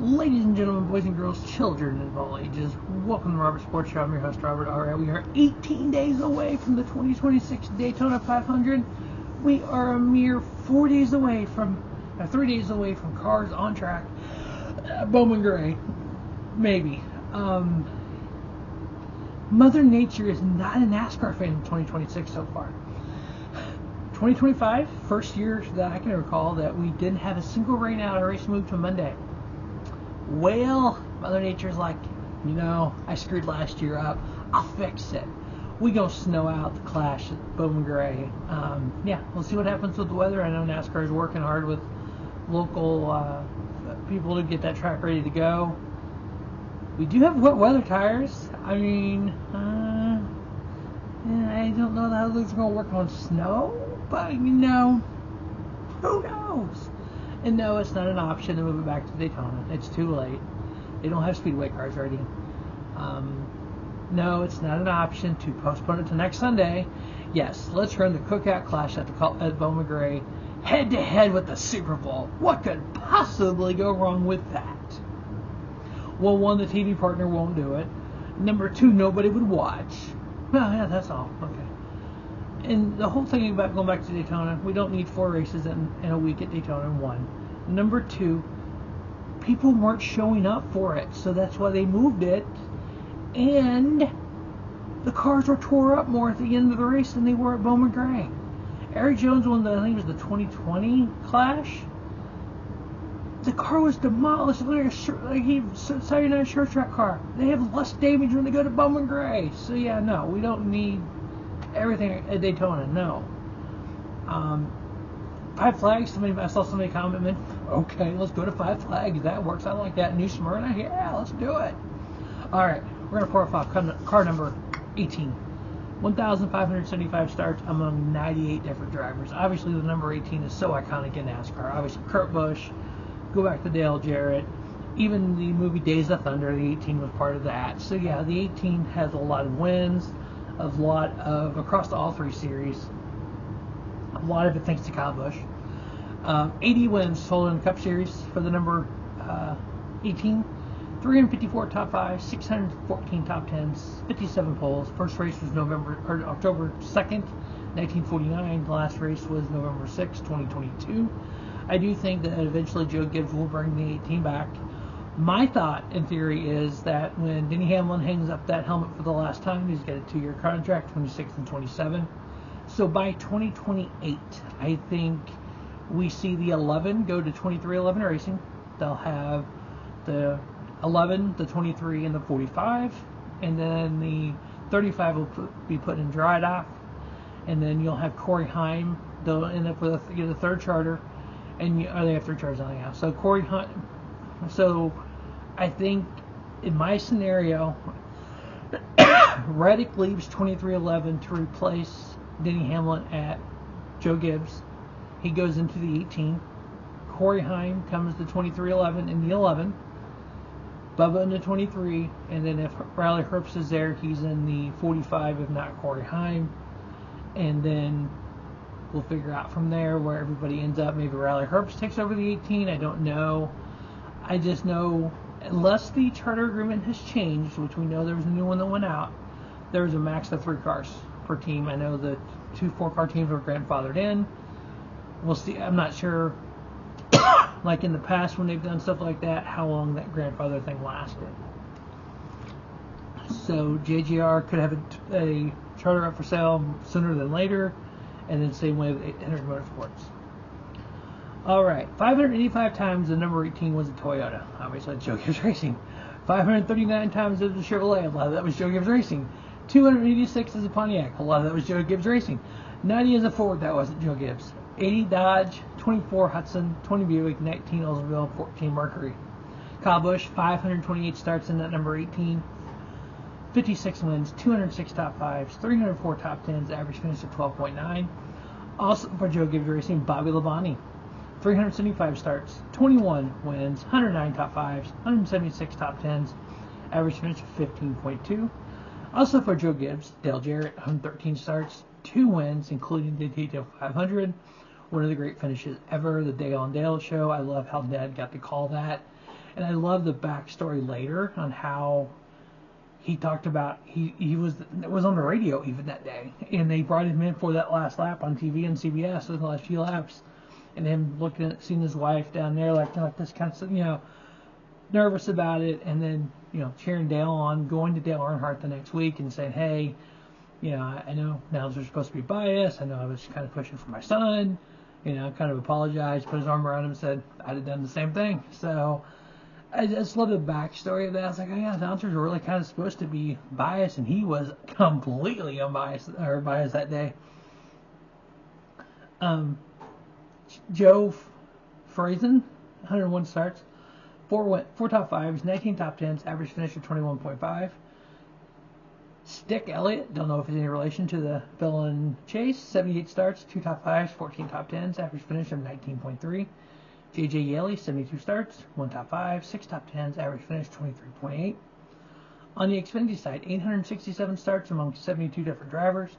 Ladies and gentlemen, boys and girls, children of all ages, welcome to Robert Sports Show. I'm your host, Robert. Alright, we are 18 days away from the 2026 Daytona 500. We are a mere 4 days away from, 3 days away from cars on track. Bowman Gray, maybe. Mother Nature is not a NASCAR fan in 2026 so far. 2025, first year that I can recall that we didn't have a single rain out or race moved to Monday. Well, Mother Nature's like, I screwed last year up. I'll fix it. We gonna snow out the Clash at Bowman Gray. We'll see what happens with the weather. I know NASCAR is working hard with local people to get that track ready to go. We do have wet weather tires. I mean, I don't know how those are gonna work on snow, but who knows? And no, it's not an option to move it back to Daytona. It's too late. They don't have speedway cars ready. No, it's not an option to postpone it to next Sunday. Yes, let's run the Cookout Clash at Bowman Gray head to head with the Super Bowl. What could possibly go wrong with that? Well, one, the TV partner won't do it. Number two, nobody would watch. Well, yeah, that's all. Okay. And the whole thing about going back to Daytona, we don't need 4 races in a week at Daytona, one. Number two, people weren't showing up for it, so that's why they moved it. And the cars were tore up more at the end of the race than they were at Bowman Gray. Eric Jones won I think it was the 2020 Clash. The car was demolished like a Saturday Night Short Track car. They have less damage when they go to Bowman Gray. So yeah, no, we don't need everything at Daytona. No. 5 Flags. I saw somebody comment, okay, let's go to 5 Flags. That works. I like that. New Smyrna. Yeah, let's do it. All right, we're gonna pour off car number 18. 1,575 starts among 98 different drivers. Obviously, the number 18 is so iconic in NASCAR. Obviously, Kurt Busch. Go back to Dale Jarrett. Even the movie Days of Thunder, the 18 was part of that. So yeah, the 18 has a lot of wins, across all 3 series. A lot of it thanks to Kyle Busch. 80 wins total in the Cup Series for the number 18. 354 top 5, 614 top 10s, 57 poles. First race was October 2nd, 1949. The last race was November 6th, 2022. I do think that eventually Joe Gibbs will bring the 18 back. My thought and theory is that when Denny Hamlin hangs up that helmet for the last time, he's got a 2-year contract, 26 and 27. So by 2028, I think we see the 11 go to 2311 Racing. They'll have the 11, the 23, and the 45. And then the 35 will be put in dry dock. And then you'll have Corey Heim. They'll end up with a third charter. And they have 3 charters on the house. So Corey Hunt. So I think in my scenario, Reddick leaves 2311 to replace Denny Hamlin at Joe Gibbs. He goes into the 18. Corey Heim comes to 2311 in the 11. Bubba in the 23. And then if Riley Herbst is there, he's in the 45, if not Corey Heim. And then we'll figure out from there where everybody ends up. Maybe Riley Herbst takes over the 18. I don't know. I just know, unless the charter agreement has changed, which we know there was a new one that went out, there was a max of 3 cars per team. I know the 2 4-car teams were grandfathered in. We'll see. I'm not sure, like in the past when they've done stuff like that, how long that grandfather thing lasted. So JGR could have a charter up for sale sooner than later. And then same way with Henry Motorsports. All right, 585 times the number 18 was a Toyota. Obviously, Joe Gibbs Racing. 539 times it was a Chevrolet. A lot of that was Joe Gibbs Racing. 286 is a Pontiac. A lot of that was Joe Gibbs Racing. 90 is a Ford. That wasn't Joe Gibbs. 80 Dodge, 24 Hudson, 20 Buick, 19 Oldsmobile, 14 Mercury. Kyle Busch, 528 starts in that number 18. 56 wins, 206 top 5s, 304 top 10s, average finish of 12.9. Also for Joe Gibbs Racing, Bobby Labonte, 375 starts, 21 wins, 109 top 5s, 176 top 10s, average finish of 15.2. Also for Joe Gibbs, Dale Jarrett, 113 starts, 2 wins, including the Daytona 500. One of the great finishes ever, the Dale on Dale show. I love how Dad got to call that. And I love the backstory later on how he talked about he was on the radio even that day, and they brought him in for that last lap on TV and CBS, the last few laps, and him looking at seeing his wife down there like this kind of, you know, nervous about it, and then, you know, cheering Dale on, going to Dale Earnhardt the next week and saying, hey, you know, I know now they're supposed to be biased. I know I was kind of pushing for my son. You know, kind of apologized, put his arm around him and said, I'd have done the same thing. So I just love the backstory of that. I was like, oh yeah, announcers were really kind of supposed to be biased, and he was completely unbiased or biased that day. Joe Friesen, 101 starts, 4 top fives, 19 top tens, average finish of 21.5. Stick Elliott, don't know if it's any relation to the villain Chase, 78 starts, 2 top fives, 14 top tens, average finish of 19.3. JJ Yeley, 72 starts, 1 top 5, 6 top 10s, average finish 23.8. On the Xfinity side, 867 starts among 72 different drivers,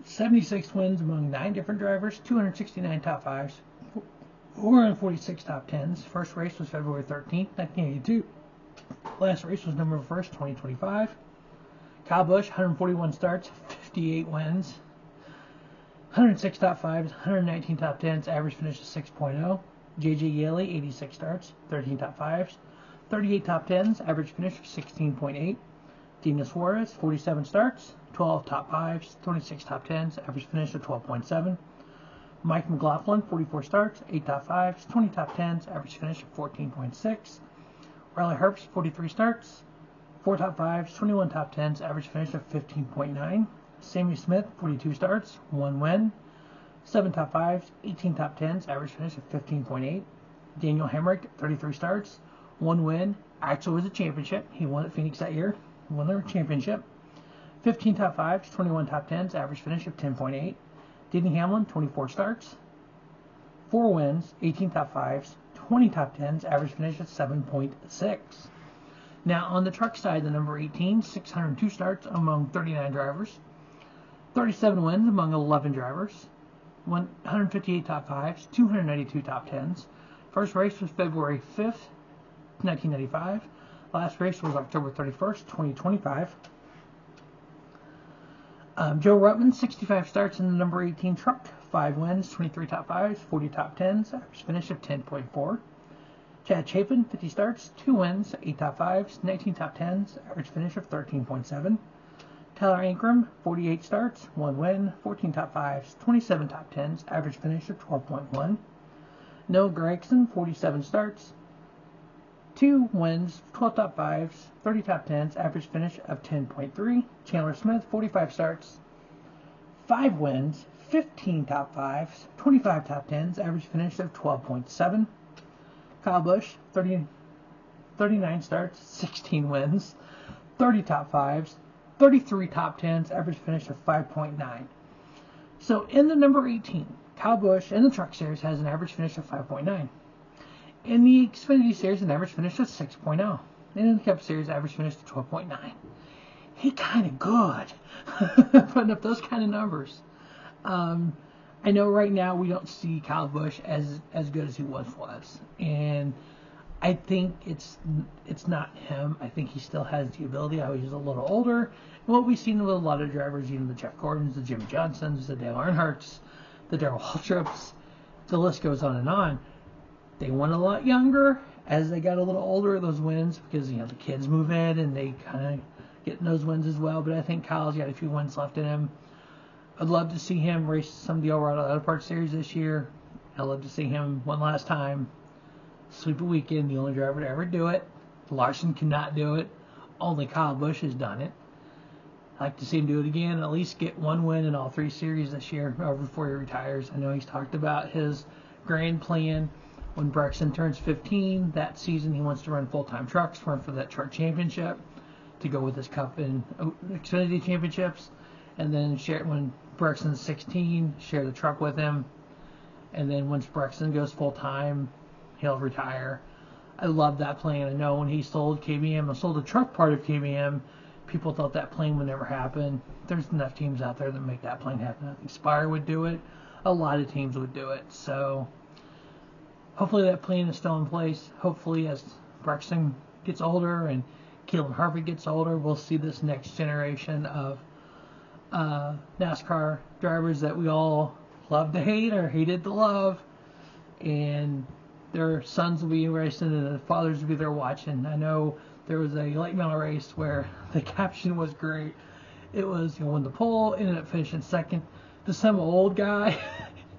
76 wins among 9 different drivers, 269 top 5s, 446 top 10s. First race was February 13th, 1982. Last race was November 1st, 2025. Kyle Busch, 141 starts, 58 wins, 106 top 5s, 119 top 10s, average finish of 6.0. JJ Yeley, 86 starts, 13 top 5s, 38 top 10s, average finish of 16.8. Dina Suarez, 47 starts, 12 top 5s, 26 top 10s, average finish of 12.7. Mike McLaughlin, 44 starts, 8 top 5s, 20 top 10s, average finish of 14.6. Riley Herbst, 43 starts, 4 top 5s, 21 top 10s, average finish of 15.9. Sammy Smith, 42 starts, 1 win, 7 top 5s, 18 top 10s, average finish of 15.8. Daniel Hemrick, 33 starts, 1 win, actually was a championship. He won at Phoenix that year, won their championship. 15 top 5s, 21 top 10s, average finish of 10.8. Denny Hamlin, 24 starts, 4 wins, 18 top 5s, 20 top 10s, average finish of 7.6. Now on the truck side, the number 18, 602 starts among 39 drivers, 37 wins among 11 drivers, 158 top 5s, 292 top 10s. First race was February 5th, 1995. Last race was October 31st, 2025. Joe Ruttman, 65 starts in the number 18 truck, 5 wins, 23 top 5s, 40 top 10s, average finish of 10.4. Chad Chapin, 50 starts, 2 wins, 8 top 5s, 19 top 10s, average finish of 13.7. Tyler Ankrum, 48 starts, 1 win, 14 top 5s, 27 top 10s, average finish of 12.1. Noah Gragson, 47 starts, 2 wins, 12 top 5s, 30 top 10s, average finish of 10.3. Chandler Smith, 45 starts, 5 wins, 15 top 5s, 25 top 10s, average finish of 12.7. Kyle Busch, 39 starts, 16 wins, 30 top 5s, 33 top 10s, average finish of 5.9. So in the number 18, Kyle Busch in the Truck Series has an average finish of 5.9. In the Xfinity Series, an average finish of 6.0. And in the Cup Series, average finish of 12.9. He kind of good, putting up those kind of numbers. I know right now we don't see Kyle Busch as good as he was, and I think it's not him. I think he still has the ability. He's a little older. And what we've seen with a lot of drivers, the Jeff Gordons, the Jimmy Johnsons, the Dale Earnhardts, the Darrell Waltrips, the list goes on and on. They won a lot younger. As they got a little older, those wins, because the kids move in and they kind of get those wins as well. But I think Kyle's got a few wins left in him. I'd love to see him race some of the Earnhardt Auto Parts Series this year. I'd love to see him one last time sweep a weekend. The only driver to ever do it. Larson cannot do it. Only Kyle Busch has done it. I'd like to see him do it again. At least get 1 win in all 3 series this year before he retires. I know he's talked about his grand plan. When Brexton turns 15, that season he wants to run full-time trucks, run for that truck championship, to go with his Cup and Xfinity championships, and then share when Brexton's 16, share the truck with him, and then once Brexton goes full-time, he'll retire. I love that plan. I know when he sold KBM, and sold the truck part of KBM, people thought that plan would never happen. There's enough teams out there that make that plan happen. I think Spire would do it. A lot of teams would do it. So hopefully that plan is still in place. Hopefully as Braxton gets older and Caleb Harvey gets older, we'll see this next generation of NASCAR drivers that we all love to hate or hated to love, and their sons will be racing and the fathers will be there watching. I know there was a late model race where the caption was great. It was, when the pole ended up finishing second to some old guy.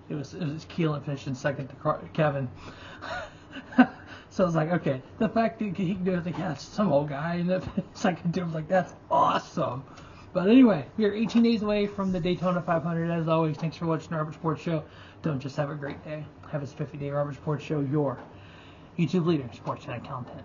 it was Keelan finishing second to Kevin. So I was like, okay, the fact that he can do it, like, yeah, it's some old guy, and the second to him, like, that's awesome. But anyway, we are 18 days away from the Daytona 500. As always, thanks for watching the Robert Sports Show. Don't just have a great day. Have a 50-day Robert Sports Show, your YouTube leader in sports and content.